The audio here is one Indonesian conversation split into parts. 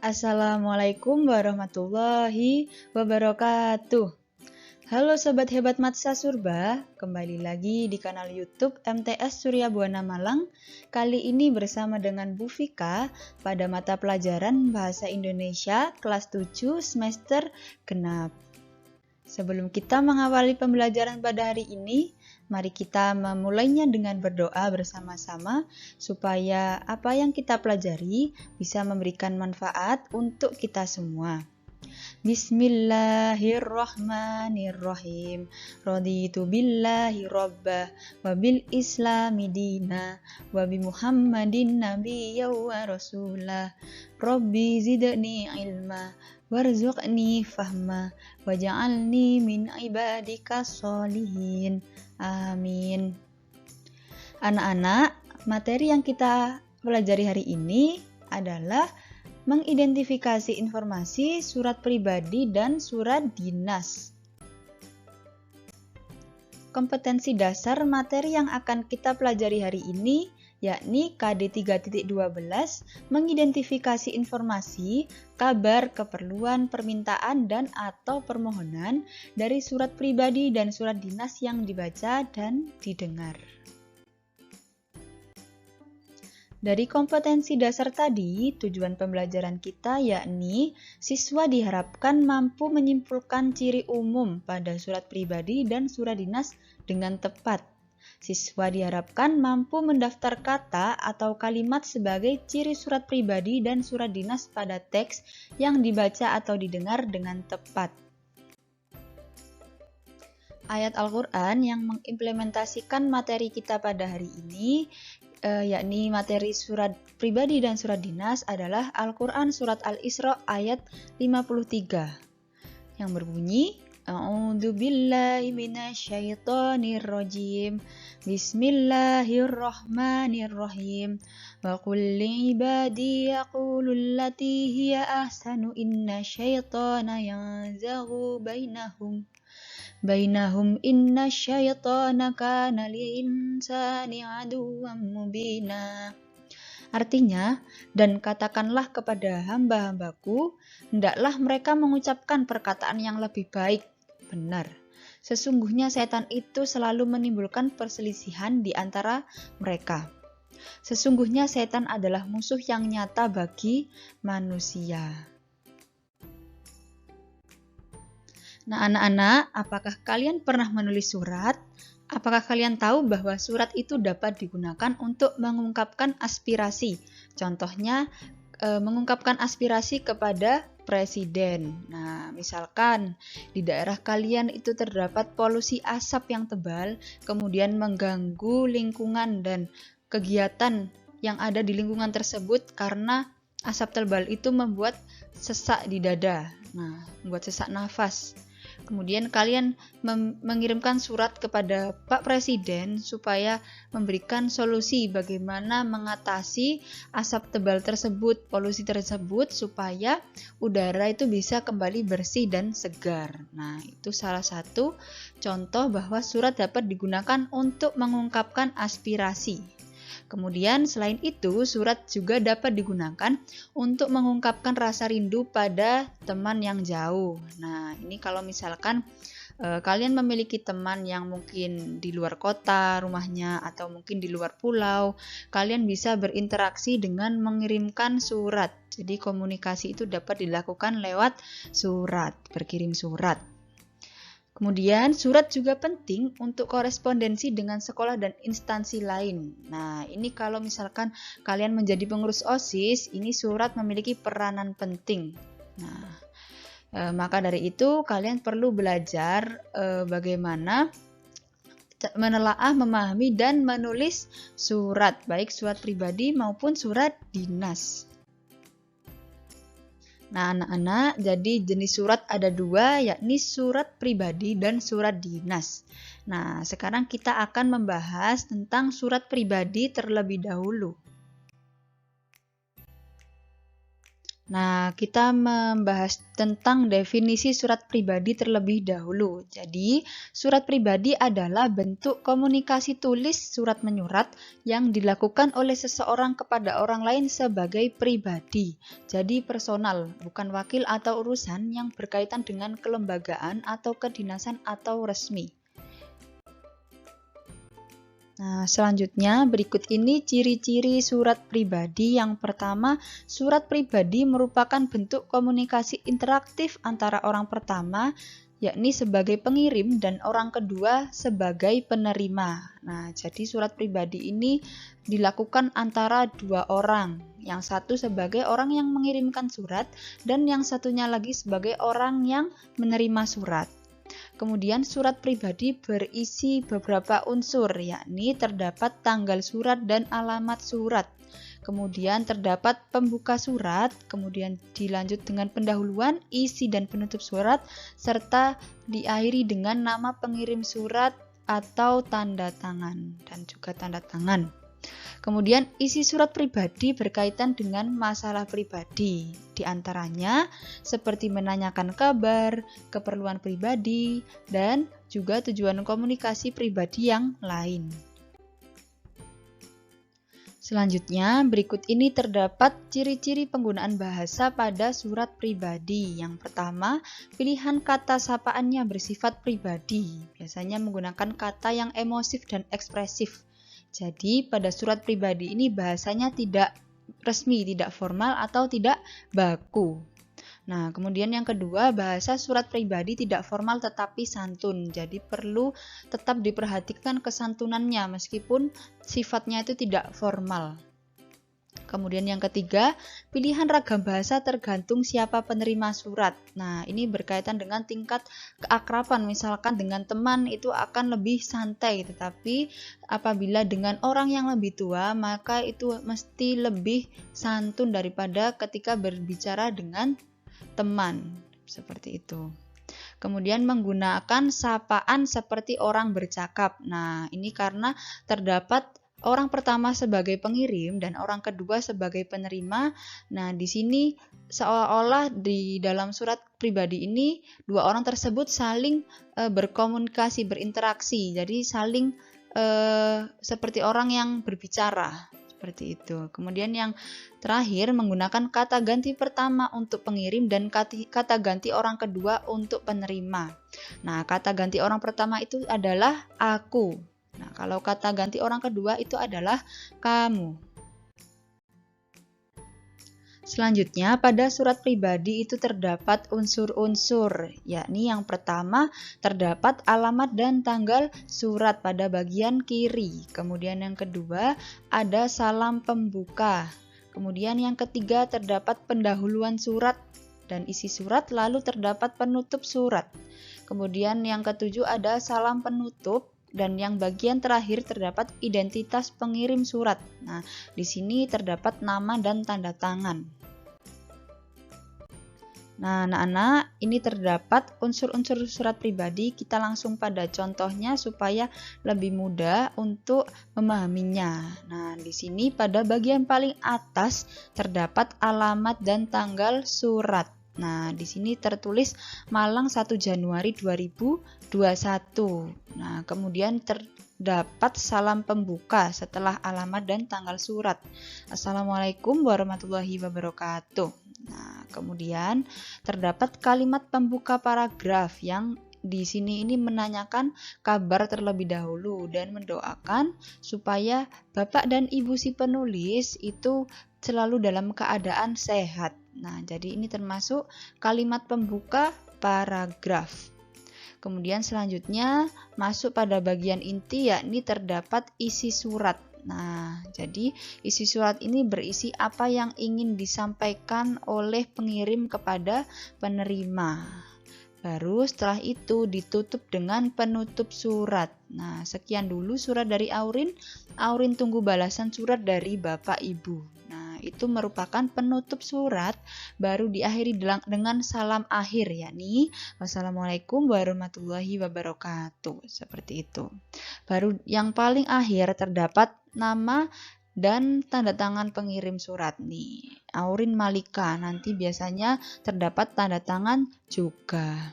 Assalamualaikum warahmatullahi wabarakatuh. Halo Sobat Hebat Matsa Surba, kembali lagi di kanal YouTube MTS Surya Buana Malang. Kali ini bersama dengan Bu Vika pada mata pelajaran Bahasa Indonesia kelas 7 semester genap. Sebelum kita mengawali pembelajaran pada hari ini, mari kita memulainya dengan berdoa bersama-sama supaya apa yang kita pelajari bisa memberikan manfaat untuk kita semua. Bismillahirrahmanirrahim. Raditu billahi rabbah wa bil islami dina wa bi Muhammadin nabiyya wa rasulah. Rabbi zidni ilma warzuqni fahma waj'alni min ibadika sholihin. Amin. Anak-anak, materi yang kita pelajari hari ini adalah mengidentifikasi informasi surat pribadi dan surat dinas. Kompetensi dasar materi yang akan kita pelajari hari ini yakni KD 3.12, mengidentifikasi informasi, kabar, keperluan, permintaan, dan atau permohonan dari surat pribadi dan surat dinas yang dibaca dan didengar. Dari kompetensi dasar tadi, tujuan pembelajaran kita yakni siswa diharapkan mampu menyimpulkan ciri umum pada surat pribadi dan surat dinas dengan tepat. Siswa diharapkan mampu mendaftar kata atau kalimat sebagai ciri surat pribadi dan surat dinas pada teks yang dibaca atau didengar dengan tepat. Ayat Al-Quran yang mengimplementasikan materi kita pada hari ini, yakni materi surat pribadi dan surat dinas adalah Al-Quran Surat Al-Isra ayat 53 yang berbunyi A'udzu billahi minasyaitonir rajim. Bismillahirrahmanirrahim. Wa qul li ibadi yaqulul lati hiya ahsanu inna syaitana yanzaghu bainahum inna syaitana kana lil insani aduwwan mubina. Artinya, dan katakanlah kepada hamba-hambaku, hendaklah mereka mengucapkan perkataan yang lebih baik, benar. Sesungguhnya setan itu selalu menimbulkan perselisihan di antara mereka. Sesungguhnya setan adalah musuh yang nyata bagi manusia. Nah, anak-anak, apakah kalian pernah menulis surat? Apakah kalian tahu bahwa surat itu dapat digunakan untuk mengungkapkan aspirasi? Contohnya, mengungkapkan aspirasi kepada presiden. Nah, misalkan di daerah kalian itu terdapat polusi asap yang tebal, kemudian mengganggu lingkungan dan kegiatan yang ada di lingkungan tersebut karena asap tebal itu membuat sesak di dada. Nah, membuat sesak nafas. Kemudian kalian mengirimkan surat kepada Pak Presiden supaya memberikan solusi bagaimana mengatasi asap tebal tersebut, polusi tersebut supaya udara itu bisa kembali bersih dan segar. Nah, itu salah satu contoh bahwa surat dapat digunakan untuk mengungkapkan aspirasi. Kemudian selain itu, surat juga dapat digunakan untuk mengungkapkan rasa rindu pada teman yang jauh. Nah, ini kalau misalkan kalian memiliki teman yang mungkin di luar kota rumahnya atau mungkin di luar pulau, kalian bisa berinteraksi dengan mengirimkan surat. Jadi komunikasi itu dapat dilakukan lewat surat, berkirim surat. Kemudian surat juga penting untuk korespondensi dengan sekolah dan instansi lain. Nah, ini kalau misalkan kalian menjadi pengurus OSIS, ini surat memiliki peranan penting. Nah, maka dari itu kalian perlu belajar bagaimana menelaah, memahami, dan menulis surat, baik surat pribadi maupun surat dinas. Nah, anak-anak, jadi jenis surat ada dua, yakni surat pribadi dan surat dinas. Nah, sekarang kita akan membahas tentang surat pribadi terlebih dahulu. Nah, kita membahas tentang definisi surat pribadi terlebih dahulu. Jadi, surat pribadi adalah bentuk komunikasi tulis surat menyurat yang dilakukan oleh seseorang kepada orang lain sebagai pribadi. Jadi, personal, bukan wakil atau urusan yang berkaitan dengan kelembagaan atau kedinasan atau resmi. Nah, selanjutnya berikut ini ciri-ciri surat pribadi. Yang pertama, surat pribadi merupakan bentuk komunikasi interaktif antara orang pertama, yakni sebagai pengirim, dan orang kedua sebagai penerima. Nah, jadi surat pribadi ini dilakukan antara dua orang. Yang satu sebagai orang yang mengirimkan surat, dan yang satunya lagi sebagai orang yang menerima surat. Kemudian surat pribadi berisi beberapa unsur, yakni terdapat tanggal surat dan alamat surat. Kemudian terdapat pembuka surat, kemudian dilanjut dengan pendahuluan, isi dan penutup surat, serta diakhiri dengan nama pengirim surat atau tanda tangan dan juga tanda tangan. Kemudian isi surat pribadi berkaitan dengan masalah pribadi, di antaranya seperti menanyakan kabar, keperluan pribadi, dan juga tujuan komunikasi pribadi yang lain. Selanjutnya, berikut ini terdapat ciri-ciri penggunaan bahasa pada surat pribadi. Yang pertama, pilihan kata sapaannya bersifat pribadi, biasanya menggunakan kata yang emosif dan ekspresif. Jadi pada surat pribadi ini bahasanya tidak resmi, tidak formal atau tidak baku. Nah, kemudian yang kedua, bahasa surat pribadi tidak formal tetapi santun. Jadi perlu tetap diperhatikan kesantunannya meskipun sifatnya itu tidak formal. Kemudian yang ketiga, pilihan ragam bahasa tergantung siapa penerima surat. Nah, ini berkaitan dengan tingkat keakraban. Misalkan dengan teman itu akan lebih santai, tetapi apabila dengan orang yang lebih tua, maka itu mesti lebih santun daripada ketika berbicara dengan teman. Seperti itu. Kemudian menggunakan sapaan seperti orang bercakap. Nah, ini karena terdapat orang pertama sebagai pengirim dan orang kedua sebagai penerima. Nah, di sini seolah-olah di dalam surat pribadi ini dua orang tersebut saling berkomunikasi, berinteraksi. Jadi saling seperti orang yang berbicara. Seperti itu. Kemudian yang terakhir menggunakan kata ganti pertama untuk pengirim dan kata ganti orang kedua untuk penerima. Nah, kata ganti orang pertama itu adalah aku. Nah, kalau kata ganti orang kedua itu adalah kamu. Selanjutnya, pada surat pribadi itu terdapat unsur-unsur, yakni yang pertama terdapat alamat dan tanggal surat pada bagian kiri. Kemudian yang kedua ada salam pembuka. Kemudian yang ketiga terdapat pendahuluan surat dan isi surat, lalu terdapat penutup surat. Kemudian yang ketujuh ada salam penutup. Dan yang bagian terakhir terdapat identitas pengirim surat. Nah, di sini terdapat nama dan tanda tangan. Nah, anak-anak, ini terdapat unsur-unsur surat pribadi. Kita langsung pada contohnya supaya lebih mudah untuk memahaminya. Nah, di sini pada bagian paling atas terdapat alamat dan tanggal surat. Nah, di sini tertulis Malang 1 Januari 2021. Nah, kemudian terdapat salam pembuka setelah alamat dan tanggal surat. Assalamualaikum warahmatullahi wabarakatuh. Nah, kemudian terdapat kalimat pembuka paragraf yang di sini ini menanyakan kabar terlebih dahulu dan mendoakan supaya Bapak dan Ibu si penulis itu selalu dalam keadaan sehat. Nah, jadi ini termasuk kalimat pembuka paragraf. Kemudian selanjutnya masuk pada bagian inti, yakni terdapat isi surat. Nah, jadi isi surat ini berisi apa yang ingin disampaikan oleh pengirim kepada penerima. Baru setelah itu ditutup dengan penutup surat. Nah, sekian dulu surat dari Aurin. Aurin tunggu balasan surat dari Bapak Ibu. Nah, itu merupakan penutup surat, baru diakhiri dengan salam akhir, yakni wassalamualaikum warahmatullahi wabarakatuh. Seperti itu. Baru yang paling akhir terdapat nama dan tanda tangan pengirim surat nih. Aurin Malika. Nanti biasanya terdapat tanda tangan juga.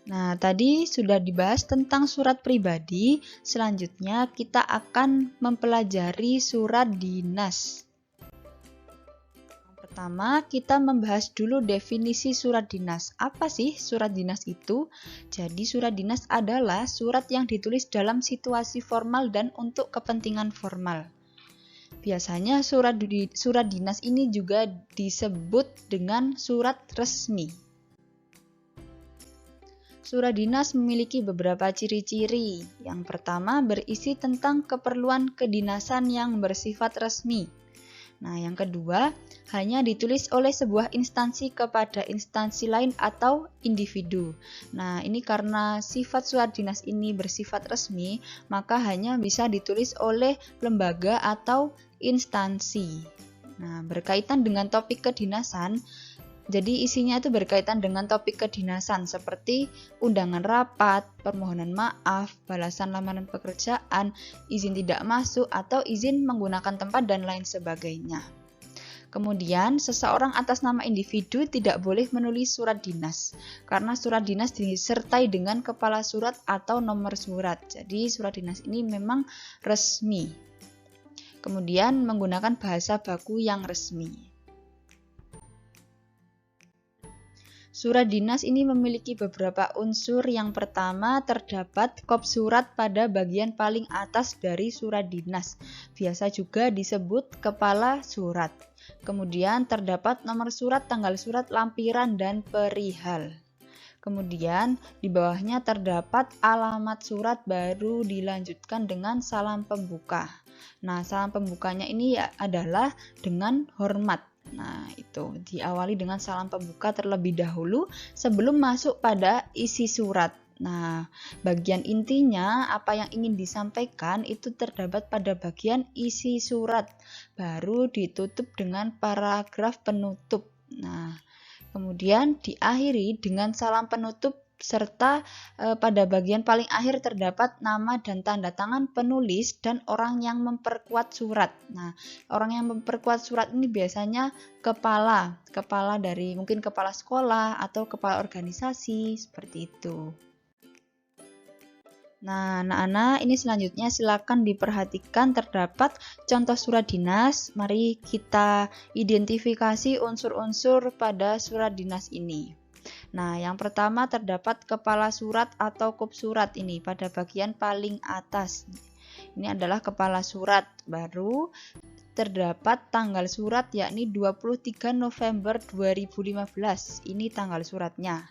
Nah, tadi sudah dibahas tentang surat pribadi. Selanjutnya kita akan mempelajari surat dinas. Pertama, kita membahas dulu definisi surat dinas. Apa sih surat dinas itu? Jadi, surat dinas adalah surat yang ditulis dalam situasi formal dan untuk kepentingan formal. Biasanya surat dinas ini juga disebut dengan surat resmi. Surat dinas memiliki beberapa ciri-ciri. Yang pertama, berisi tentang keperluan kedinasan yang bersifat resmi. Nah, yang kedua, hanya ditulis oleh sebuah instansi kepada instansi lain atau individu. Nah, ini karena sifat surat dinas ini bersifat resmi, maka hanya bisa ditulis oleh lembaga atau instansi. Nah, berkaitan dengan topik kedinasan, jadi isinya itu berkaitan dengan topik kedinasan seperti undangan rapat, permohonan maaf, balasan lamaran pekerjaan, izin tidak masuk, atau izin menggunakan tempat dan lain sebagainya. Kemudian, seseorang atas nama individu tidak boleh menulis surat dinas, karena surat dinas disertai dengan kepala surat atau nomor surat. Jadi, surat dinas ini memang resmi. Kemudian, menggunakan bahasa baku yang resmi. Surat dinas ini memiliki beberapa unsur. Yang pertama, terdapat kop surat pada bagian paling atas dari surat dinas. Biasa juga disebut kepala surat. Kemudian terdapat nomor surat, tanggal surat, lampiran, dan perihal. Kemudian di bawahnya terdapat alamat surat, baru dilanjutkan dengan salam pembuka. Nah, salam pembukanya ini adalah dengan hormat. Nah, itu diawali dengan salam pembuka terlebih dahulu sebelum masuk pada isi surat. Nah, bagian intinya apa yang ingin disampaikan itu terdapat pada bagian isi surat, baru ditutup dengan paragraf penutup. Nah, kemudian diakhiri dengan salam penutup serta pada bagian paling akhir terdapat nama dan tanda tangan penulis dan orang yang memperkuat surat. Nah, orang yang memperkuat surat ini biasanya kepala dari mungkin kepala sekolah atau kepala organisasi seperti itu. Nah, anak-anak, ini selanjutnya silakan diperhatikan terdapat contoh surat dinas. Mari kita identifikasi unsur-unsur pada surat dinas ini. Nah, yang pertama terdapat kepala surat atau kop surat ini pada bagian paling atas. Ini adalah kepala surat. Baru terdapat tanggal surat yakni 23 November 2015. Ini tanggal suratnya.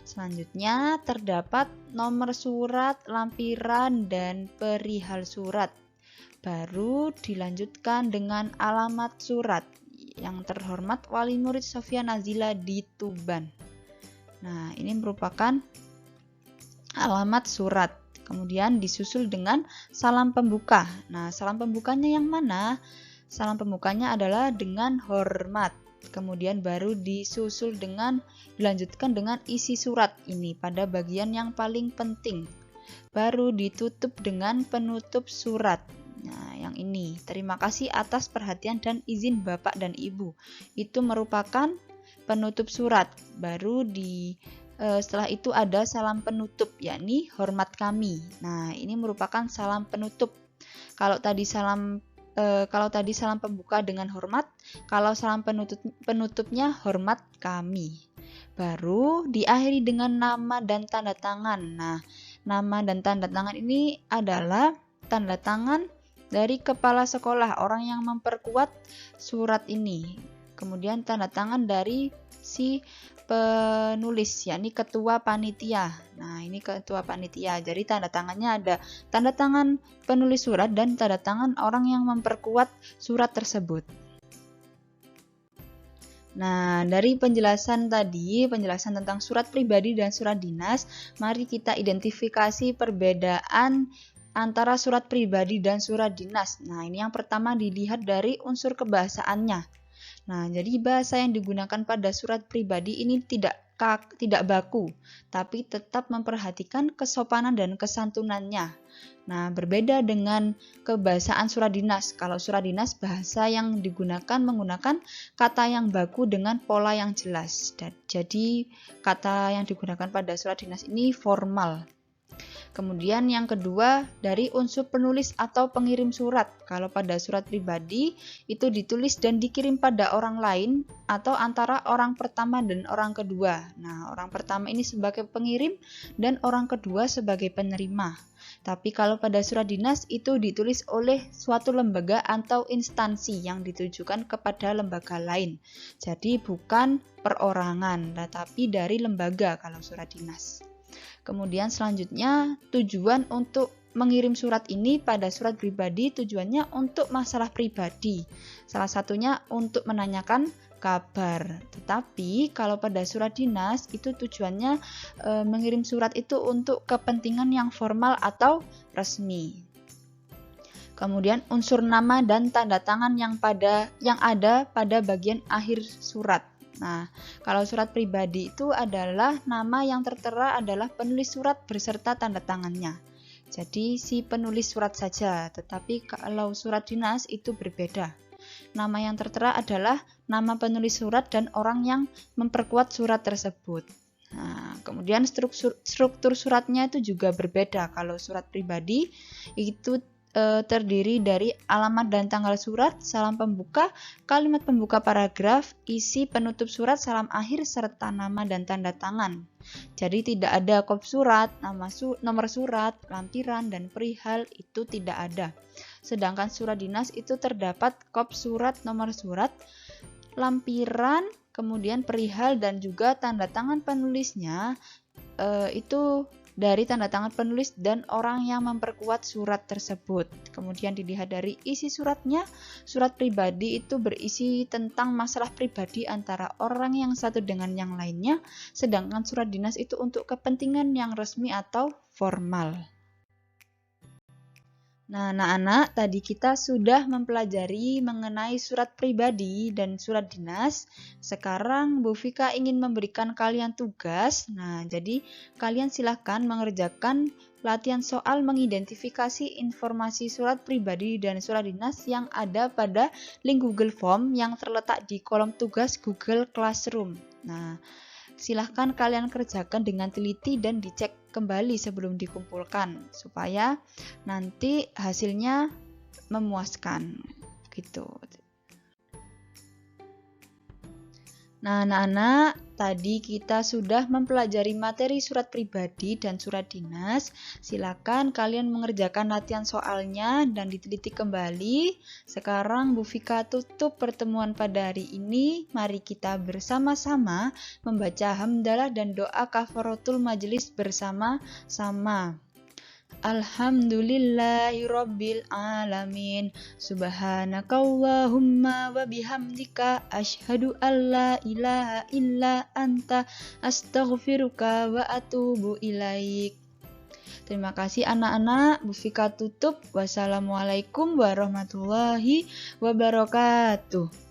Selanjutnya terdapat nomor surat, lampiran, dan perihal surat. Baru dilanjutkan dengan alamat surat. Yang terhormat Wali Murid Sofia Nazila di Tuban. Nah, ini merupakan alamat surat. Kemudian disusul dengan salam pembuka. Nah, salam pembukanya yang mana? Salam pembukanya adalah dengan hormat. Kemudian baru dilanjutkan dengan isi surat ini pada bagian yang paling penting. Baru ditutup dengan penutup surat. Nah, yang ini. Terima kasih atas perhatian dan izin Bapak dan Ibu. Itu merupakan penutup surat. Baru setelah itu ada salam penutup, yakni hormat kami. Nah, ini merupakan salam penutup. Kalau tadi salam pembuka dengan hormat, kalau salam penutupnya hormat kami. Baru diakhiri dengan nama dan tanda tangan. Nah, nama dan tanda tangan ini adalah tanda tangan dari kepala sekolah, orang yang memperkuat surat ini. Kemudian tanda tangan dari si penulis, yakni ketua panitia. Nah, ini ketua panitia. Jadi tanda tangannya ada tanda tangan penulis surat dan tanda tangan orang yang memperkuat surat tersebut. Nah, dari penjelasan tentang surat pribadi dan surat dinas, mari kita identifikasi perbedaan antara surat pribadi dan surat dinas. Nah, ini yang pertama dilihat dari unsur kebahasaannya. Nah, jadi bahasa yang digunakan pada surat pribadi ini tidak baku, tapi tetap memperhatikan kesopanan dan kesantunannya. Nah, berbeda dengan kebahasaan surat dinas. Kalau surat dinas, bahasa yang digunakan menggunakan kata yang baku dengan pola yang jelas. Jadi, kata yang digunakan pada surat dinas ini formal. Kemudian yang kedua, dari unsur penulis atau pengirim surat. Kalau pada surat pribadi, itu ditulis dan dikirim pada orang lain atau antara orang pertama dan orang kedua. Nah, orang pertama ini sebagai pengirim dan orang kedua sebagai penerima. Tapi kalau pada surat dinas itu ditulis oleh suatu lembaga atau instansi yang ditujukan kepada lembaga lain. Jadi bukan perorangan, tetapi dari lembaga kalau surat dinas. Kemudian selanjutnya tujuan untuk mengirim surat ini pada surat pribadi tujuannya untuk masalah pribadi. Salah satunya untuk menanyakan kabar. Tetapi kalau pada surat dinas itu tujuannya mengirim surat itu untuk kepentingan yang formal atau resmi. Kemudian unsur nama dan tanda tangan yang ada pada bagian akhir surat. Nah, kalau surat pribadi itu adalah nama yang tertera adalah penulis surat beserta tanda tangannya. Jadi si penulis surat saja, tetapi kalau surat dinas itu berbeda. Nama yang tertera adalah nama penulis surat dan orang yang memperkuat surat tersebut. Nah, kemudian struktur suratnya itu juga berbeda. Kalau surat pribadi itu terdiri dari alamat dan tanggal surat, salam pembuka, kalimat pembuka paragraf, isi penutup surat, salam akhir, serta nama dan tanda tangan. Jadi tidak ada kop surat, nomor surat, lampiran, dan perihal itu tidak ada. Sedangkan surat dinas itu terdapat kop surat, nomor surat, lampiran, kemudian perihal, dan juga tanda tangan penulisnya itu dari tanda tangan penulis dan orang yang memperkuat surat tersebut. Kemudian dilihat dari isi suratnya, surat pribadi itu berisi tentang masalah pribadi antara orang yang satu dengan yang lainnya, sedangkan surat dinas itu untuk kepentingan yang resmi atau formal. Nah, anak-anak, tadi kita sudah mempelajari mengenai surat pribadi dan surat dinas. Sekarang Bu Vika ingin memberikan kalian tugas. Nah, jadi kalian silakan mengerjakan latihan soal mengidentifikasi informasi surat pribadi dan surat dinas yang ada pada link Google Form yang terletak di kolom tugas Google Classroom. Nah, silahkan kalian kerjakan dengan teliti dan dicek kembali sebelum dikumpulkan supaya nanti hasilnya memuaskan gitu. Nah, anak-anak, tadi kita sudah mempelajari materi surat pribadi dan surat dinas. Silakan kalian mengerjakan latihan soalnya dan diteliti kembali. Sekarang Bu Vika tutup pertemuan pada hari ini. Mari kita bersama-sama membaca hamdalah dan doa kafaratul majelis bersama-sama. Alhamdulillahirabbil alamin. Subhanakallahumma wa bihamdika asyhadu alla ilaha illa anta astaghfiruka wa atubu ilaik. Terima kasih anak-anak. Bu Vika tutup. Wassalamualaikum warahmatullahi wabarakatuh.